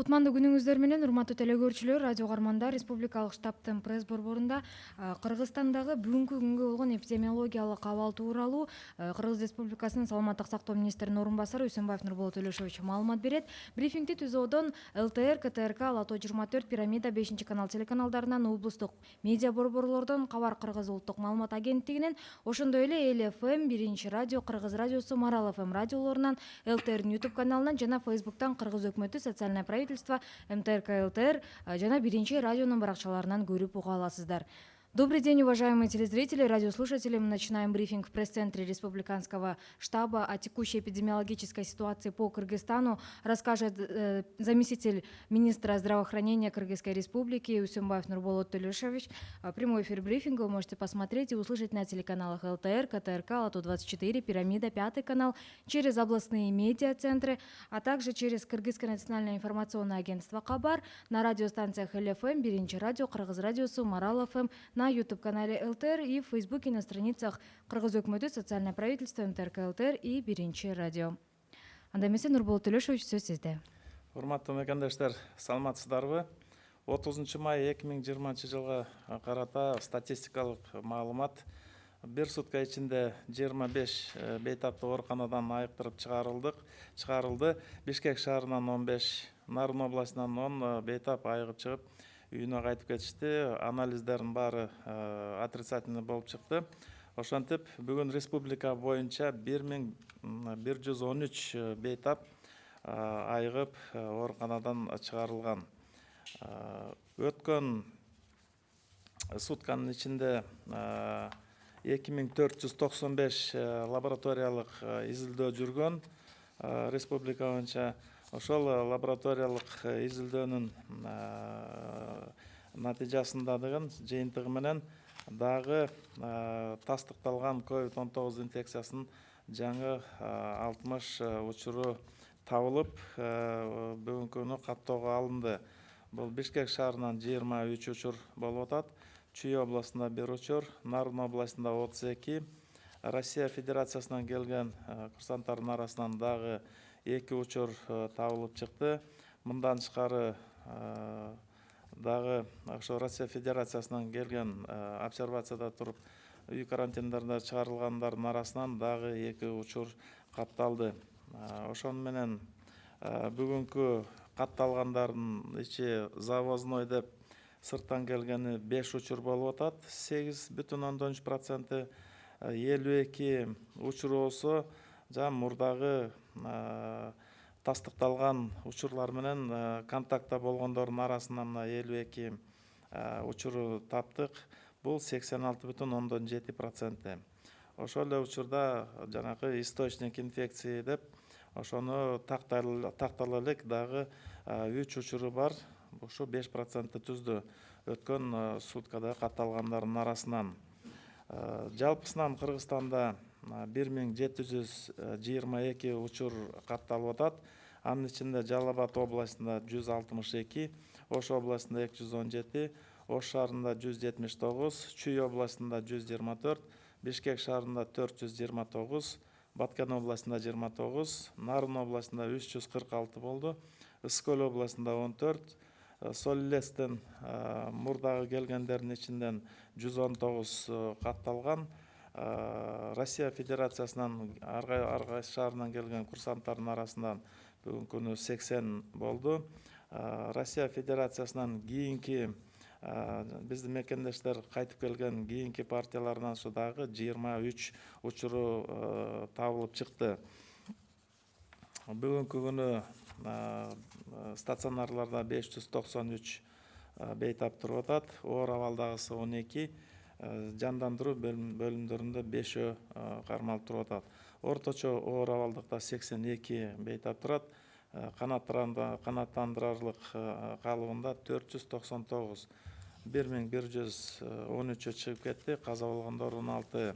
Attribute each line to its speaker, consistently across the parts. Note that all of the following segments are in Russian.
Speaker 1: Кутмандуу күнүңүздөр менен урматтуу телекөрүүчүлөр, радио угармандар, Республикалык штабтын пресс борборунда Кыргызстандагы бүгүнкү күнгө болгон эпидемиологиялык абал тууралуу Кыргыз Республикасынын саламаттык сактоо министринин орун басары Үсөнбаев Нурболот Төлөшович маалымат берет. Брифингди ТЗОдон ЛТР, КТРК, Лото 24, Пирамида, 5-канал телеканалдарынан, облустук медиа борборлордон, Кабар Кыргыз улуттук маалымат агенттигинен, ошондой эле Эл ФМ, Биринчи радио, Кыргыз радиосу, Марал ФМ радиолорунан, ЛТРдин YouTube каналынан жана Фейсбуктан Кыргыз өкмөтү, социальное правительство, МТРК ЛТР жана Биринчи радионун баракчаларынан көрүп уга аласыздар. Добрый день, уважаемые телезрители, радиослушатели. Мы начинаем брифинг в пресс-центре Республиканского штаба о текущей эпидемиологической ситуации по Кыргызстану. Расскажет заместитель министра здравоохранения Кыргызской Республики Үсөнбаев Нурболот Төлөшович. Прямой эфир брифинга вы можете посмотреть и услышать на телеканалах ЛТР, КТРК, Лото 24, Пирамида, 5 канал, через областные медиа-центры, а также через Кыргызское национальное информационное агентство Кабар, на радиостанциях Эл ФМ, Биринчи радио, Кыргыз радиосу, Марал ФМ, на YouTube-канале ЛТР и в Фейсбуке на страницах Кыргыз өкмөтү, социальное правительство, МТРК ЛТР и Биринчи радио. Анда эмесе Нурболот Төлөшович, сөз сизде.
Speaker 2: Урматтуу мекендештер, саламатсыздарбы? 30 май 2020 жылга карата статистикалык маалымат бир сутка ичинде 25 бейтаптык ооруканадан айыктырып чыгарылды. Бишкек шаарынан 15, Нарын областынан 10 бейтап айыгып чыгып, үйүнө кайтып кетишти. Анализдердин баары отрицательный болуп чыкты. Ошентип, бүгүн республика боюнча 1113 бейтап айыгып ооруканадан чыгарылган. Өткөн сутканын ичинде 2495 лабораториялык изилдөө жүргөн республика боюнча. Ошол лабораториялык изилдөөнүн натыйжасында жыйынтыгы менен дагы тастыкталган COVID-19 инфекциясынын жаңы 60 учуру табылып, бүгүнкү күнү каттоого алынды. Бул Бишкек шаарынан 23 учур болуп атат, Чүй областында 1 учур, Нарын областында 32, Россия Федерациясынан келген курсанттардын арасынан дагы 2 учур табылып чыкты. Мындан тышкары дагы ошо Россия Федерациясынан келген обсервацияда туруп үй карантиндерде чыгарылгандардын арасынан дагы 2 учур катталды. Ошону менен бүгүнкү катталгандардын ичи завозной деп сырттан келгени 5 учур болуп атат, 8,3%, 52 учур болсо, мурдагы тастыкталган учурлар менен контактта болгондордун арасынан 52 учуру таптык. Бул 86,7%. Ошол эле учурда жанагы источник инфекции деп ошону тактала элек дагы 3 учуру бар. Ошо 5% түздү өткөн суткада катталгандардын арасынан. Жалпысынан Кыргызстанда 1722 учур катталып атат. Анын ичинде Жалал Абад областында 162, Ош областында 217, Ош шаарында 179, Чүй областында 124, Бишкек шаарында 429, Баткен областында 29, Нарын областында 346 болду, Ыскөл областында 14, Солилестен мурдагы келгендердин ичинден 119 катталган. Россия Федерациясынан ар кайсы шаарынан келген курсанттардын арасынан бүгүнкү күнү 80 болду. Россия Федерациясынан кийинки биздин мекендештер кайтып келген кийинки партиялардан дагы 23 учуру табылып чыкты. Бүгүнкү күнү стационарларда 593 бейтап туруп атат, оор абалдагысы 12, жандандыруу бөлүмдөрүндө 5 кармалып туруп атат. Орточо оор абалдыкта 82 бейтап турат, канааттандырарлык калыбында 499, 1113 чыгып кетти, каза болгондор 16.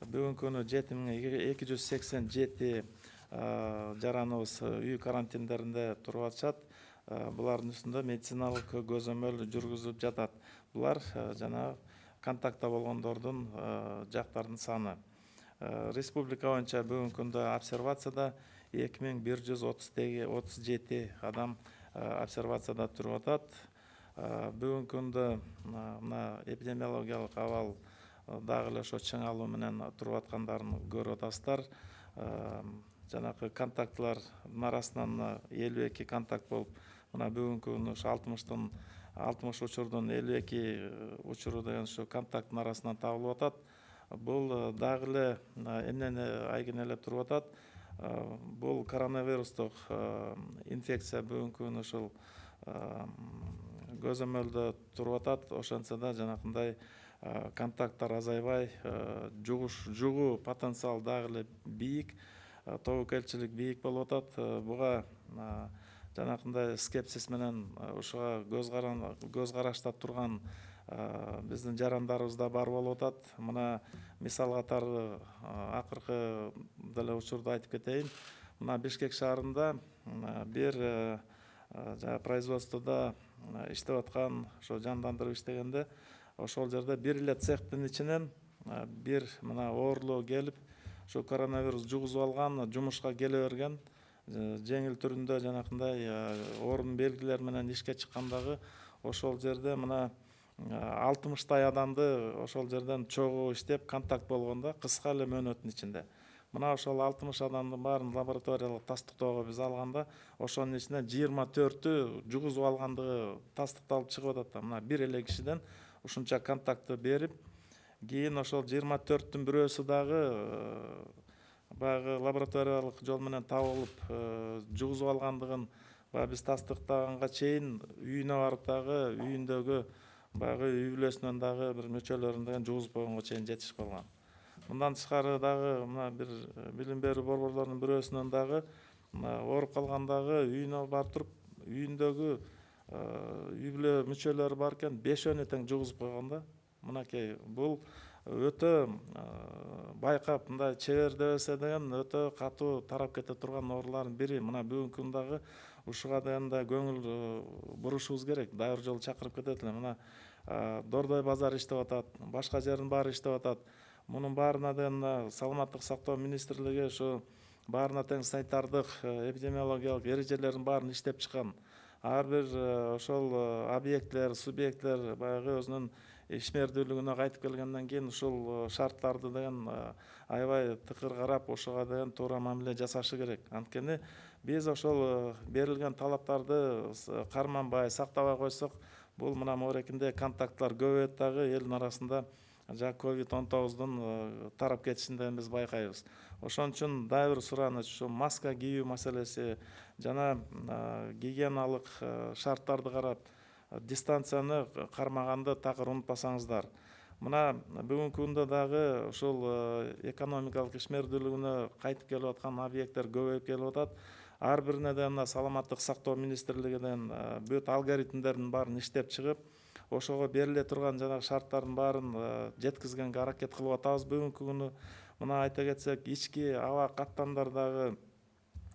Speaker 2: Бүгүнкү күнү 7287 жараныбыз үй карантиндеринде туруп атышат. Булардын үстүндө медициналык көзөмөл жүргүзүлүп жатат. Булар жана контактта болгондордун жактардын саны. Республика боюнча бүгүнкү күндө обсервацияда 2137 адам обсервацияда туруп атат. Бүгүнкү күндө мына эпидемиологиялык абал дагы эле ошо чыңалуу менен туруп аткандарын көрүп атасыздар. Жанагы контактылардын арасынан 52 контакт болуп, мына бүгүнкү күнү ушу 60 учурдун 52 учуру деген ушу контакттын арасынан табылып атат. Бул дагы эле эмнени айгине эле туруп атат. Бул коронавирустук инфекция бүгүнкү күнү ушул көзөмөлдө туруп атат. Ошентсе да жанакындай контакттар азайбай, жугуу потенциал дагы эле бийик, тобокелчилик бийик болуп атат. Буга жанакындай скепсис менен ушуга көз карашта турган биздин жарандарыбыз да бар болуп атат. Мына мисал катары акыркы деле учурду айтып кетейин. Мына Бишкек шаарында бир производстводо иштеп аткан, ошо жандандырып иштегенде, ошол жерде бир эле цехтин ичинен бир мына оорулуу келип, ошо коронавирус жугузуп алган, жумушка келе берген, жеңил түрүндө жанакындай оорунун белгилери менен ишке чыккандагы ошол жерде мына 60 адамды ошол жерден чогуу иштеп контакт болгондо кыска эле мөөнөттүн ичинде. Мына ошол 60 адамдын баарын лабораториялык тастыктоого биз алганда, ошонун ичинен 24-ү жугузуп алгандыгы тастыкталып чыгып атат. Мына бир эле кишиден ушунча контактты берип, кийин ошол 24-түн бирөөсү дагы баягы лабораториялык жол менен табылып жугузуп алгандыгын биз тастыктаганга чейин үйүнө барып дагы үйүндөгү баягы үй бүлөсүнөн дагы бир мүчөлөрүн деген жугузуп койгонго чейин жетишип калган. Мындан тышкары дагы мына бир билим берүү борборлорунун бирөөсүнөн дагы ооруп калгандагы үйүнө барып туруп, үйүндөгү үй бүлө мүчөлөрү бар экен, 5-өөнү тең жугузуп койгон да. Мынакей бул өтө байкап мындай чебердебесе деген өтө катуу тарап кете турган оорулардын бири. Мына бүгүнкү күндө дагы ушуга деген да көңүл бурушубуз керек. Дагы бир жолу чакырып кетет элем. Мына Дордой базар иштеп атат, башка жердин баары иштеп атат. Мунун баарына деген саламаттык сактоо министрлиги ушу баарына тең санитардык эпидемиологиялык эрежелердин баарын иштеп чыккан. Ар бир ошол объектлер, субъектлер баягы өзүнүн ишмердүүлүгүнө кайтып келгенден кийин ушул шарттарды деген аябай тыкыр карап, ошого деген туура мамиле жасашы керек. Анткени биз ошол берилген талаптарды карманбай, сактабай койсок, бул мына моорекинде контактлар көбөйөт дагы элдин арасында COVID-19 тарап кетишин биз байкайбыз. Ошон үчүн дагы бир сураныч, ушу маска кийүү маселеси жана гигиеналык шарттарды карап, дистанцияны кармаганды такыр унутпасаңыздар. Мына бүгүнкү күндө дагы ушул экономикалык ишмердүүлүгүнө кайтып келип аткан объекттер көбөйүп келип атат. Ар бирине мына саламаттык сактоо министрлигинен бүт алгоритмдердин баарын иштеп чыгып, ошого бериле турган жанагы шарттардын баарын жеткизгенге аракет кылып атабыз бүгүнкү күнү. Мына айта кетсек, ички аба каттамдар дагы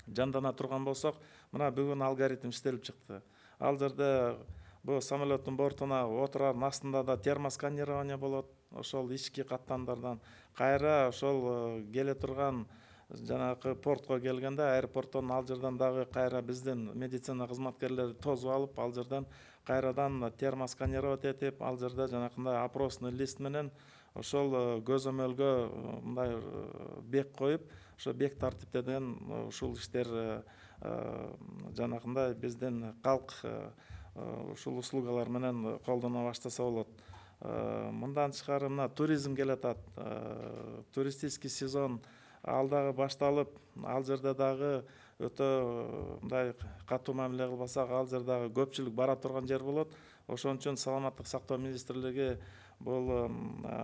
Speaker 2: жандана турган болсок, мына бүгүн алгоритм иштелип чыкты. Ал жерде бул самолеттун бортуна отурардын астында да термосканирование болот. Ошол ички каттамдардан кайра ошол келе турган жанагы портко келгенде, аэропорттон ал жерден дагы кайра биздин медицина кызматкерлери тосуп алып, ал жерден кайрадан термосканировать этип, ал жерде жанакындай опросный лист менен ошол көзөмөлгө мындай бек коюп, ошо бек тартипте деген ушул иштер жанакындай биздин калк ушул услугалар менен колдоно баштаса болот. Мындан тышкары мына туризм келатат. Туристический сезон ал дагы башталып, ал жерде дагы өтө мындай катуу мамиле кылбасак, ал жерде дагы көпчүлүк бара турган жер болот. Ошон үчүн саламаттык сактоо министрлиги бул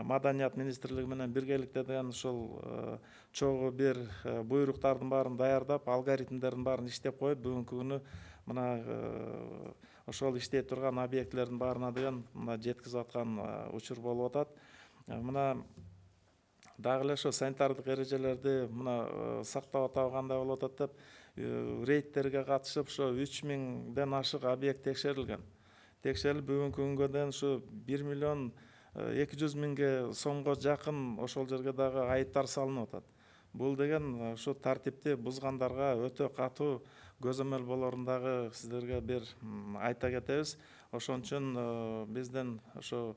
Speaker 2: маданият министрлиги менен биргеликте деген ушул чогуу бир буйруктардын баарын даярдап, алгоритмдердин баарын иштеп коюп, бүгүнкү күнү мына ошол иштей турган объектлердин баарына деген мына жеткизип аткан учур болуп атат. Мына дагы эле ошо санитардык эрежелерди мына сактап атабы кандай болуп атат деп рейдтерге катышып, ошо 3000ден ашык объект текшерилген. Текшерилип бүгүнкү күнгө дейин ушу 1.200.000 сомго жакын ошол жерге дагы айыптар салынып атат. Бул деген ушу тартипти бузгандарга өтө катуу көзөмөл болорундагы сиздерге бир айта кетебиз. Ошон үчүн бизден ошо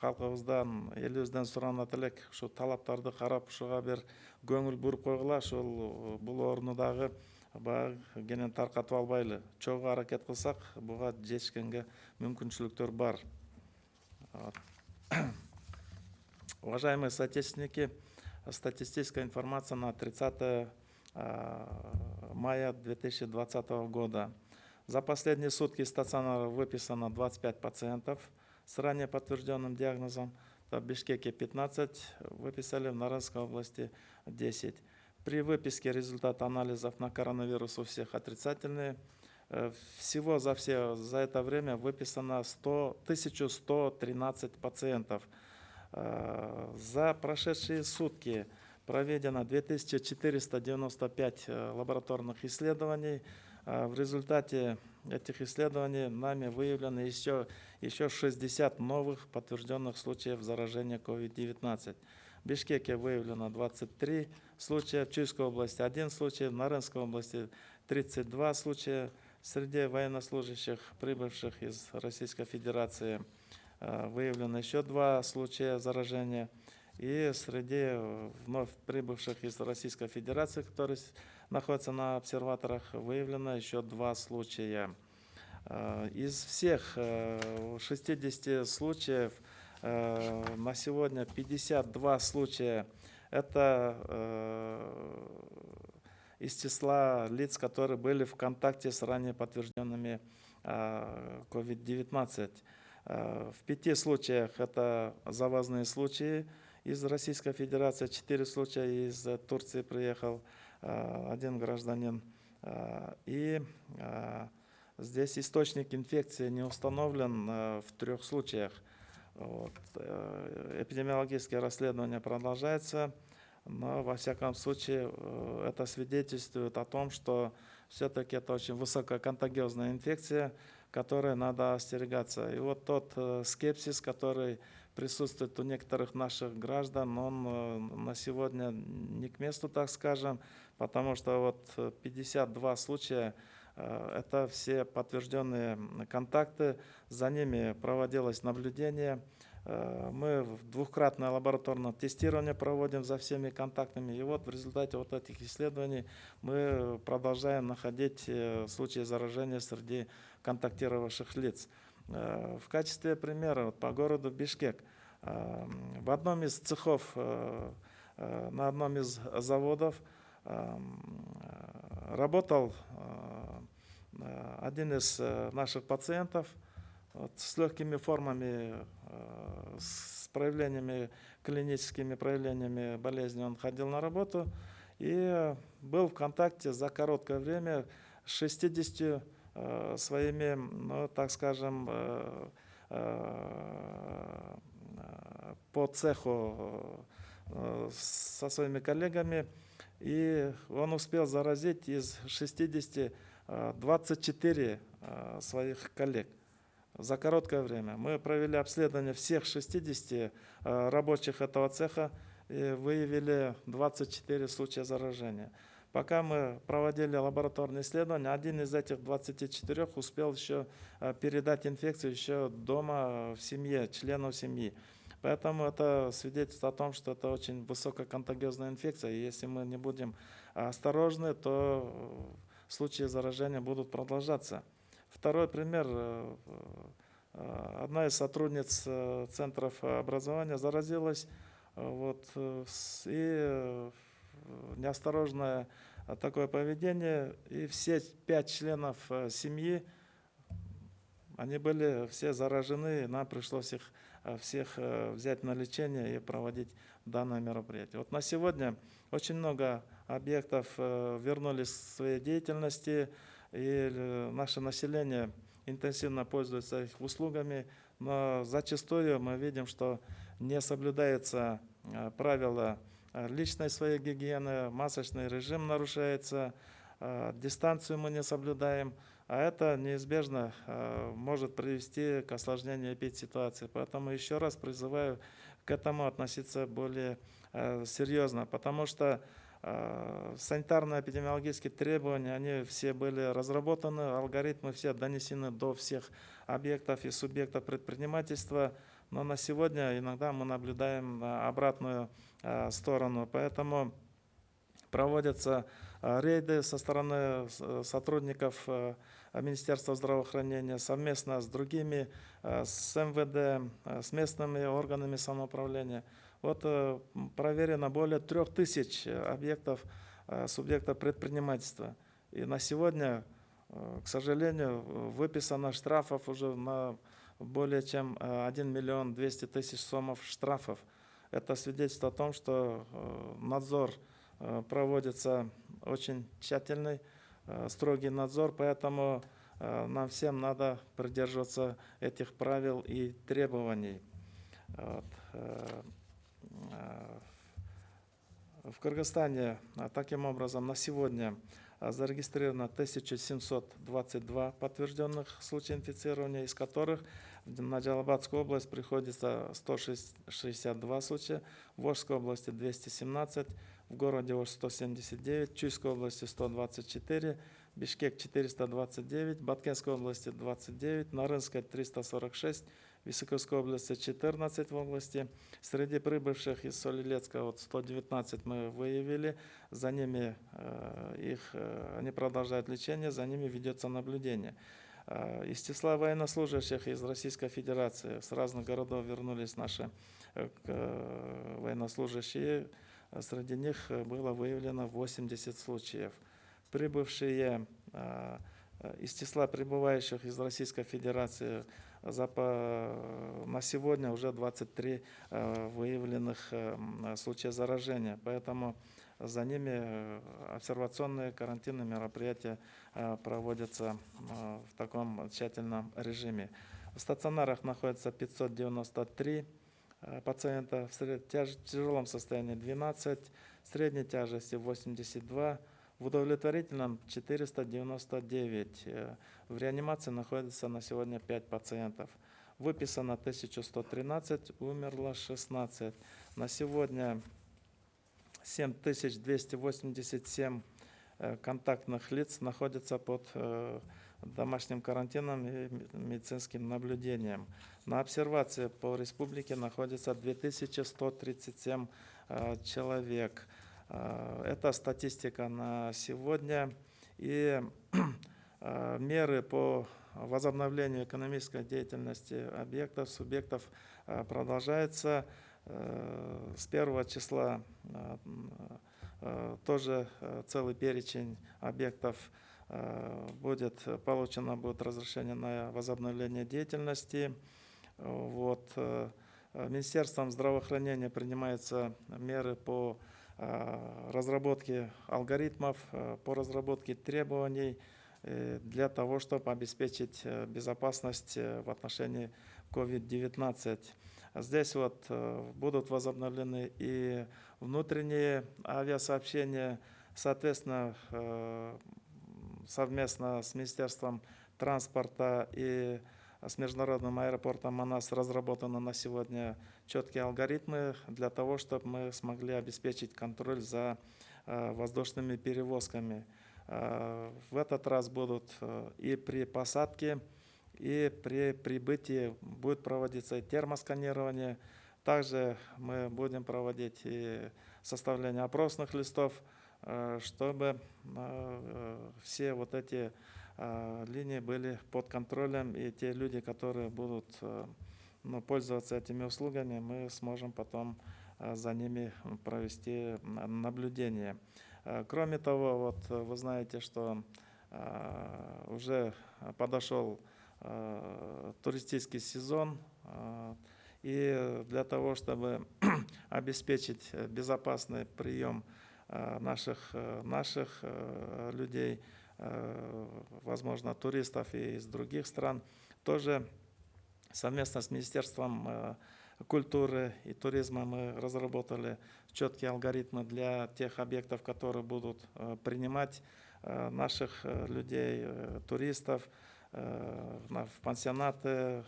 Speaker 2: калкыбыздан, элибизден суранат элек, ушу талаптарды карап, ушуга бир көңүл буруп койгула. Ошол бул орунду дагы баягы кенен таркатып албайлы. Чогуу аракет кылсак, буга жетишкенге мүмкүнчүлүктөр бар. Уважаемые соотечественники, статистическая информация на 30 мая 2020 года. За последние сутки стационара выписано 25 пациентов с ранее подтвержденным диагнозом. В Бишкеке 15 выписали, в Нарынской области 10. При выписке результаты анализов на коронавирус у всех отрицательные. Всего за это время выписано 1113 пациентов. За прошедшие сутки проведено 2495 лабораторных исследований. В результате этих исследований нами выявлено еще 60 новых подтвержденных случаев заражения COVID-19. В Бишкеке выявлено 23 случая, в Чуйской области 1 случай, в Нарынской области 32 случая. Среди военнослужащих, прибывших из Российской Федерации, выявлено еще 2 случая заражения. И среди вновь прибывших из Российской Федерации, которые находятся на обсерваторах, выявлено еще 2 случая. Из всех 60 случаев на сегодня 52 случая – это из числа лиц, которые были в контакте с ранее подтвержденными COVID-19. В 5 случаях это завозные случаи из Российской Федерации, 4 случая из Турции приехал 1 гражданин. И здесь источник инфекции не установлен в 3 случаях. Эпидемиологическое расследование продолжается, но во всяком случае это свидетельствует о том, что все-таки это очень высококонтагиозная инфекция, которой надо остерегаться. И вот тот скепсис, который присутствует у некоторых наших граждан, он на сегодня не к месту, так скажем, потому что вот 52 случая – это все подтвержденные контакты, за ними проводилось наблюдение. Мы двукратное лабораторное тестирование проводим за всеми контактами. И вот в результате вот этих исследований мы продолжаем находить случаи заражения среди контактировавших лиц. В качестве примера по городу Бишкек в одном из цехов, на одном из заводов работал один из наших пациентов с легкими формами, с проявлениями, клиническими проявлениями болезни. Он ходил на работу и был в контакте за короткое время с 60 своими, ну, так скажем, по цеху со своими коллегами. И он успел заразить из 60 24 своих коллег за короткое время. Мы провели обследование всех 60 рабочих этого цеха и выявили 24 случая заражения. Пока мы проводили лабораторные исследования, один из этих 24 успел еще передать инфекцию еще дома в семье, членов семьи. Поэтому это свидетельствует о том, что это очень высококонтагиозная инфекция. И если мы не будем осторожны, то случаи заражения будут продолжаться. Второй пример. Одна из сотрудниц центров образования заразилась, и неосторожное такое поведение, и все 5 членов семьи, они были все заражены, и нам пришлось их всех взять на лечение и проводить данное мероприятие. Вот на сегодня очень много объектов вернулись к своей деятельности, и наше население интенсивно пользуется их услугами, но зачастую мы видим, что не соблюдается правила личной своей гигиены, масочный режим нарушается, дистанцию мы не соблюдаем, а это неизбежно может привести к осложнению эпидситуации. Поэтому еще раз призываю к этому относиться более серьезно, потому что Санитарно-эпидемиологические требования, они все были разработаны, алгоритмы все донесены до всех объектов и субъектов предпринимательства, но на сегодня иногда мы наблюдаем обратную сторону, поэтому проводятся рейды со стороны сотрудников Министерства здравоохранения совместно с другими, с МВД, с местными органами самоуправления. Вот проверено более 3000 объектов, субъектов предпринимательства. И на сегодня, к сожалению, выписано штрафов уже на более чем 1 миллион 200 тысяч сомов штрафов. Это свидетельствует о том, что надзор проводится очень тщательный, строгий надзор, поэтому нам всем надо придерживаться этих правил и требований. Вот. В Кыргызстане таким образом на сегодня зарегистрировано 1722 подтвержденных случая инфицирования, из которых на Джалабадскую область приходится 162 случая, в Волжской области 217, в городе Ош 179, в Чуйской области 124, Бишкек 429, Баткенской области 29, Нарынской 346, Високосской области 14 в области. Среди прибывших из Солилецка 119 мы выявили, за ними они продолжают лечение, за ними ведется наблюдение. Из числа военнослужащих из Российской Федерации с разных городов вернулись наши военнослужащие. Среди них было выявлено 80 случаев. Прибывшие из числа прибывающих из Российской Федерации на сегодня уже 23 выявленных случая заражения. Поэтому за ними обсервационные карантинные мероприятия проводятся в таком тщательном режиме. В стационарах находится 593 пациента, в тяжелом состоянии 12, в средней тяжести 82, в удовлетворительном 499. В реанимации находится на сегодня 5 пациентов. Выписано 1113, умерло 16. На сегодня 7287 контактных лиц находятся под домашним карантином и медицинским наблюдением. На обсервации по республике находится 2137 человек. Это статистика на сегодня. И меры по возобновлению экономической деятельности объектов, субъектов продолжаются. С 1 числа тоже целый перечень объектов будет разрешение на возобновление деятельности. Вот. Министерством здравоохранения принимаются меры по разработке алгоритмов, по разработке требований для того, чтобы обеспечить безопасность в отношении COVID-19. Здесь будут возобновлены и внутренние авиасообщения, соответственно, совместно с Министерством транспорта и с международным аэропортом Манас разработаны на сегодня четкие алгоритмы для того, чтобы мы смогли обеспечить контроль за воздушными перевозками. В этот раз будут и при посадке, и при прибытии будет проводиться и термосканирование. Также мы будем проводить и составление опросных листов, чтобы все эти линии были под контролем, и те люди, которые будут пользоваться этими услугами, мы сможем потом за ними провести наблюдение. Кроме того, вы знаете, что уже подошел туристический сезон, и для того, чтобы обеспечить безопасный прием наших людей, возможно, туристов и из других стран, тоже совместно с Министерством культуры и туризма мы разработали четкие алгоритмы для тех объектов, которые будут принимать наших людей, туристов, в пансионаты,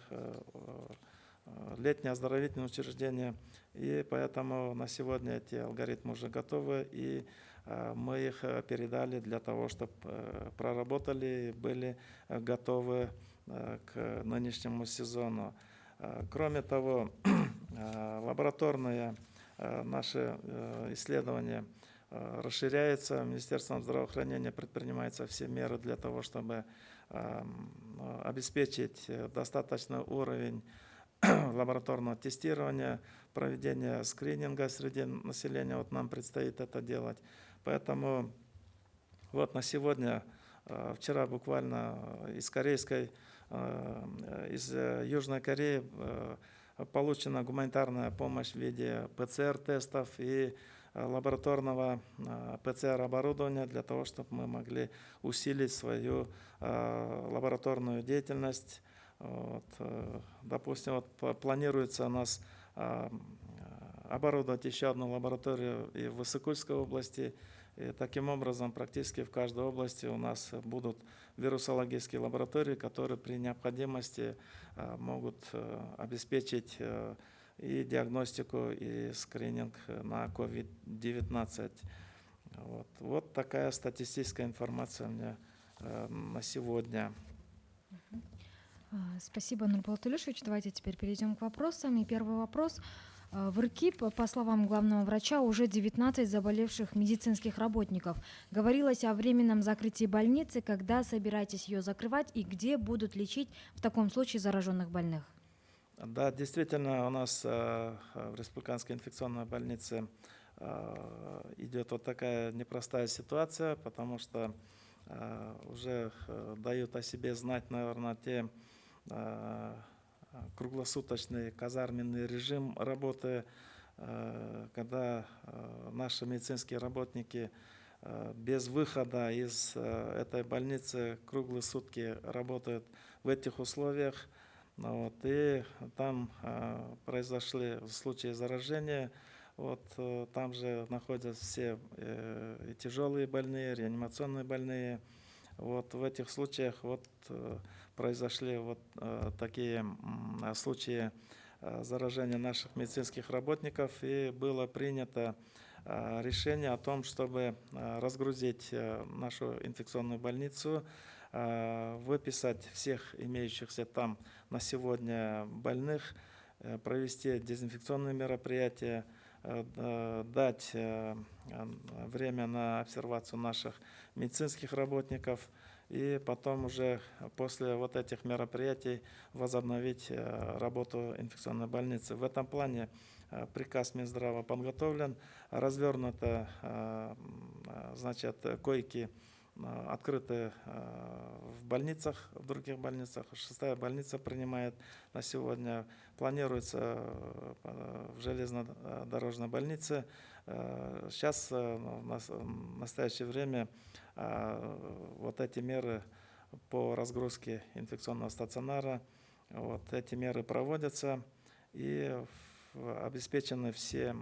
Speaker 2: летние оздоровительные учреждения. И поэтому на сегодня эти алгоритмы уже готовы, и мы их передали для того, чтобы проработали, были готовы к нынешнему сезону. Кроме того, лабораторные наши исследования расширяются. Министерством здравоохранения предпринимаются все меры для того, чтобы обеспечить достаточный уровень лабораторного тестирования, проведения скрининга среди населения. Вот нам предстоит это делать. Поэтому вот на сегодня, вчера буквально из Южной Кореи получена гуманитарная помощь в виде ПЦР-тестов и лабораторного ПЦР-оборудования для того, чтобы мы могли усилить свою лабораторную деятельность. Вот, допустим, вот планируется у нас оборудовать еще одну лабораторию и в Иссык-Кульской области. И таким образом, практически в каждой области у нас будут вирусологические лаборатории, которые при необходимости могут обеспечить и диагностику, и скрининг на COVID-19. Вот такая статистическая информация у меня на сегодня.
Speaker 1: Спасибо, Нурболат Илюшевич. Давайте теперь перейдем к вопросам. И первый вопрос. В РКИП, по словам главного врача, уже 19 заболевших медицинских работников. Говорилось о временном закрытии больницы. Когда собираетесь ее закрывать и где будут лечить в таком случае зараженных больных?
Speaker 2: Да, действительно, у нас в Республиканской инфекционной больнице идет вот такая непростая ситуация, потому что уже дают о себе знать, наверное, те круглосуточный казарменный режим работы, когда наши медицинские работники без выхода из этой больницы круглые сутки работают в этих условиях. Вот, и там произошли случаи заражения. Вот, там же находятся все и тяжелые больные, реанимационные больные. Вот в этих случаях вот произошли вот такие случаи заражения наших медицинских работников, и было принято решение о том, чтобы разгрузить нашу инфекционную больницу, выписать всех имеющихся там на сегодня больных, провести дезинфекционные мероприятия, дать время на обсервацию наших медицинских работников, и потом уже после вот этих мероприятий возобновить работу инфекционной больницы. В этом плане приказ Минздрава подготовлен, развернуто, значит, койки открыты в больницах, в других больницах. 6-я больница принимает на сегодня. Планируется в железнодорожной больнице. Сейчас, в настоящее время, вот эти меры по разгрузке инфекционного стационара, вот эти меры проводятся, и обеспечены все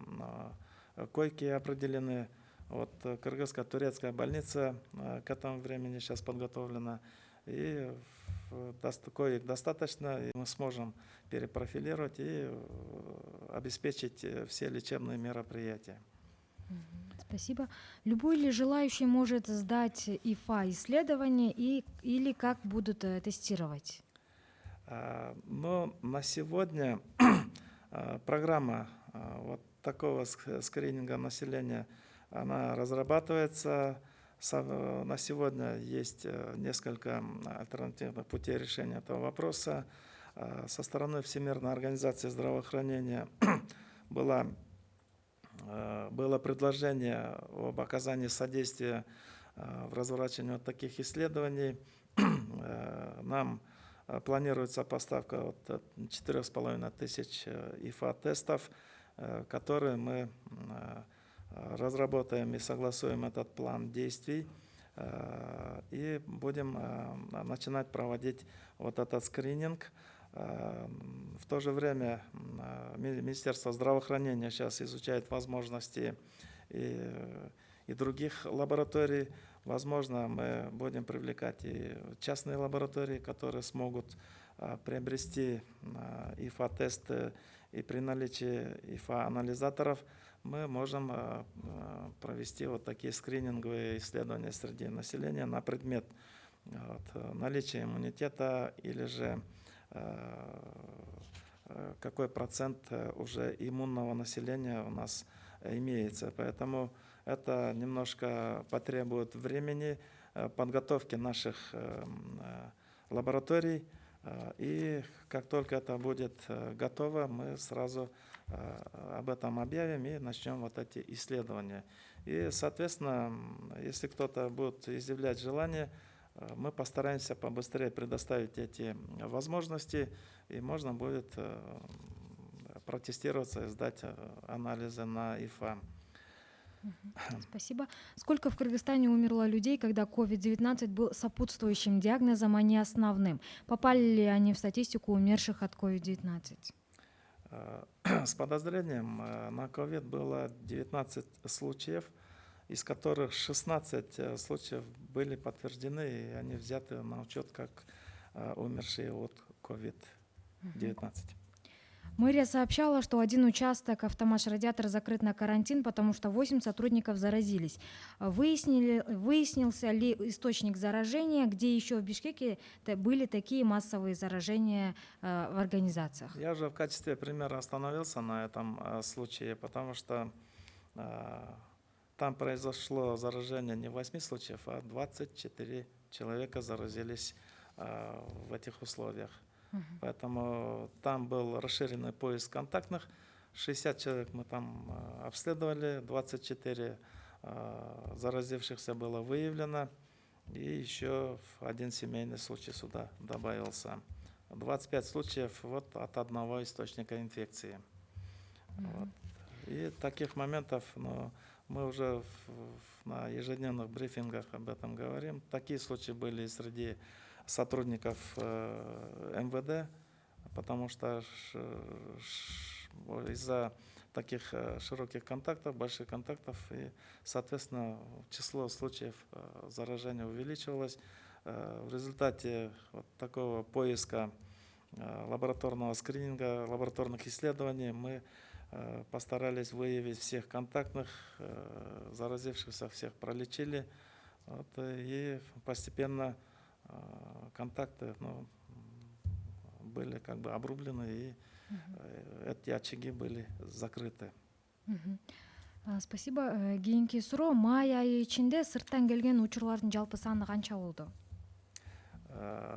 Speaker 2: койки, определены. Вот кыргызско-турецкая больница к этому времени сейчас подготовлена, и коек достаточно, и мы сможем перепрофилировать и обеспечить все лечебные мероприятия.
Speaker 1: Спасибо. Любой ли желающий может сдать ИФА-исследование или как будут тестировать?
Speaker 2: Но на сегодня программа вот такого скрининга населения, она разрабатывается. На сегодня есть несколько альтернативных путей решения этого вопроса. Со стороны Всемирной организации здравоохранения было предложение об оказании содействия в разворачивании вот таких исследований. Нам планируется поставка от 4500 ИФА-тестов, которые мы разработаем и согласуем этот план действий, и будем начинать проводить вот этот скрининг. В то же время Министерство здравоохранения сейчас изучает возможности и других лабораторий. Возможно, мы будем привлекать и частные лаборатории, которые смогут приобрести ИФА-тесты, и при наличии ИФА-анализаторов мы можем провести вот такие скрининговые исследования среди населения на предмет наличия иммунитета или же какой процент уже иммунного населения у нас имеется. Поэтому это немножко потребует времени, подготовки наших лабораторий. И как только это будет готово, мы сразу об этом объявим и начнем вот эти исследования. И, соответственно, если кто-то будет изъявлять желание, мы постараемся побыстрее предоставить эти возможности, и можно будет протестироваться и сдать анализы на ИФА.
Speaker 1: Спасибо. Сколько в Кыргызстане умерло людей, когда COVID-19 был сопутствующим диагнозом, а не основным? Попали ли они в статистику умерших от COVID-19?
Speaker 2: С подозрением на COVID было 19 случаев, из которых 16 случаев были подтверждены, и они взяты на учет как умершие от COVID-19.
Speaker 1: Мэрия сообщала, что один участок автомаш-радиатор закрыт на карантин, потому что 8 сотрудников заразились. Выяснился ли источник заражения, где еще в Бишкеке были такие массовые заражения в организациях?
Speaker 2: Я уже в качестве примера остановился на этом случае, потому что там произошло заражение не 8 случаев, а 24 человека заразились в этих условиях. Поэтому там был расширенный поиск контактных. 60 человек мы там обследовали, 24 заразившихся было выявлено. И еще один семейный случай сюда добавился. 25 случаев вот от одного источника инфекции. Вот. И таких моментов, мы уже на ежедневных брифингах об этом говорим. Такие случаи были и среди сотрудников МВД, потому что из-за таких широких контактов, больших контактов, и, соответственно, число случаев заражения увеличивалось. В результате вот такого поиска лабораторного скрининга, лабораторных исследований мы постарались выявить всех контактных, заразившихся, всех пролечили. Вот, и постепенно контакты были как бы обрублены, и эти очаги были закрыты.
Speaker 1: Спасибо. Кийинки суроо, май айы ичинде сырттан келген учурлардын жалпы саны канча болду?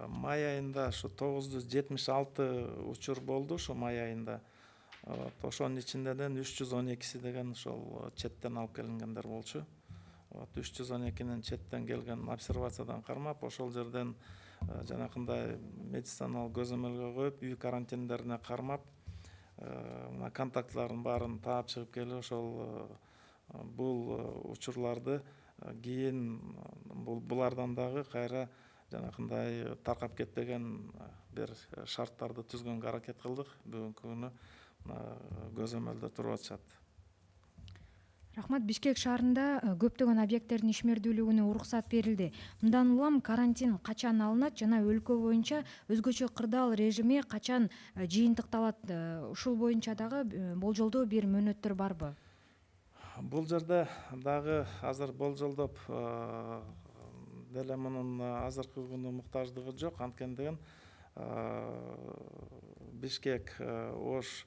Speaker 2: Май айында ушу 976 учур болду ушу май айында. Ошонун ичинден 312 деген ошол четтен алып келингендер болчу. 312-нин четтен келген обсервациядан кармап, ошол жерден жанакындай медициналык көзөмөлгө коюп, үй карантиндерине кармап, контактлардын баарын таап чыгып келип, ошол бул учурларды кийин булардан дагы кайра жанакындай таркап кетпеген бир шарттарды түзгөнгө аракет кылдык. Бүгүнкү күнү көзөмөлдө туруп атышат.
Speaker 1: Рахмат. Бишкек шаарында көптөгөн объекттердин ишмердүүлүгүнө уруксат берилди. Мындан улам карантин качан алынат жана өлкө боюнча өзгөчө кырдаал режими качан жыйынтыкталат? Ушул боюнча дагы болжолдоо бир мөөнөттөр барбы?
Speaker 2: Бул жерде дагы азыр болжолдоп деле мунун азыркы күнү муктаждыгы жок. Анткени Бишкек, Ош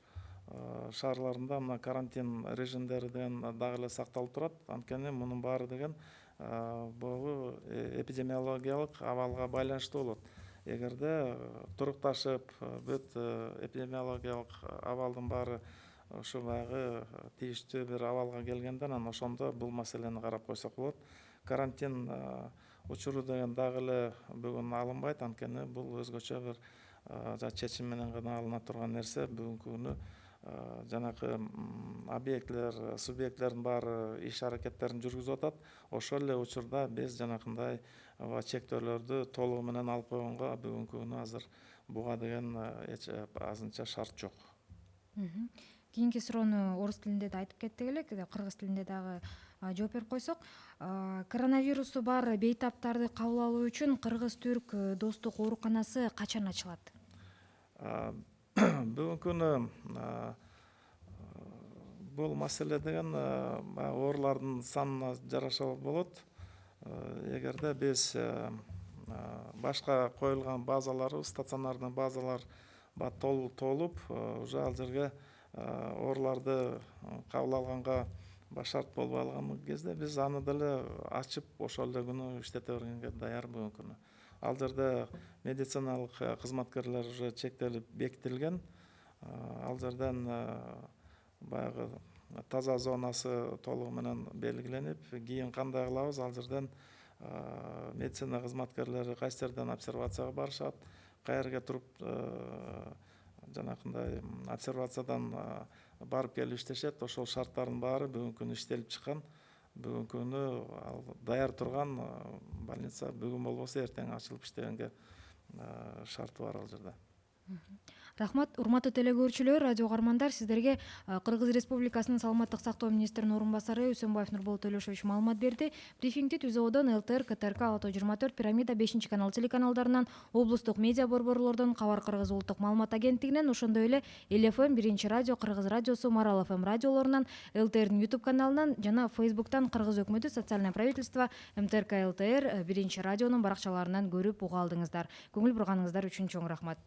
Speaker 2: шаарларында мына карантин режимдерден дагы эле сакталып турат. Анткени мунун баары деген бул эпидемиологиялык абалга байланыштуу болот. Эгерде турукташып, бүт эпидемиологиялык абалдын баары ушу баягы тийиштүү бир абалга келгенде, анан ошондо бул маселени карап койсок болот. Карантин учуру деген дагы эле бүгүн алынбайт, анткени бул өзгөчө бир чечим менен гана алына турган нерсе. Бүгүнкү күнү жанакы объектилер, субъектилердин баары иш аракеттерин жүргүзүп атат. Ошол эле учурда биз жанакындай чектөөлөрдү толугу менен алып койгонго бүгүнкү күнү азыр буга деген азынча шарт жок.
Speaker 1: Кийинки суроону орус тилинде да айтып кеттик элек, кыргыз тилинде дагы жооп берип койсок. Коронавирусу бар бейтаптарды кабыл алуу үчүн Кыргыз-Түрк достук ооруканасы качан ачылат?
Speaker 2: Бүгүнкү күнү бул маселе деген оорулардын санына жараша болот. Эгерде биз башка коюлган базалар, стационардын базалар толуп, уже ал жерге ооруларды кабыл алганга шарт болуп алган кезде биз аны деле ачып ошол эле күнү иштете бергенге даяр бүгүнкү күнү. Ал жерде медициналык кызматкерлер уже чектелип бекитилген. Ал жерден баягы таза зонасы толугу менен белгиленип, кийин кандай кылабыз, ал жерден медицина кызматкерлери кайсы жерден обсервацияга барышат, каерге туруп жанакындай обсервациядан барып келип иштешет. Ошол шарттардын баары бүгүнкү күнү иштелип чыккан. Бүгүнкү күнү ал даяр турган больница бүгүн болбосо эртең ачылып иштегенге шарты бар ал жерде.
Speaker 1: Рахмат, урматтуу телекөрүүчүлөр, радио угармандар, сиздерге Кыргыз Республикасынын саламаттык сактоо министринин орун басары Үсөнбаев Нурбол Төлөшович маалымат берди. Брифингди түзөөдөн ЛТР, КТРК, Ото 24, Пирамида, 5 канал телеканалдарынан, облустук медиа борборлордон, Кабар Кыргыз улуттук маалымат агенттигинен, ошондой эле эл-ФМ, 1-радио, Кыргыз радиосу, Марал ФМ радиолорунан, ЛТРдин YouTube каналынан жана Facebooктан Кыргыз өкмөтү, социальное правительство, МТРК ЛТР, 1-радионун баракчаларынан көрүп уга алдыңыздар. Көңүл бурганыңыздар үчүн чоң рахмат.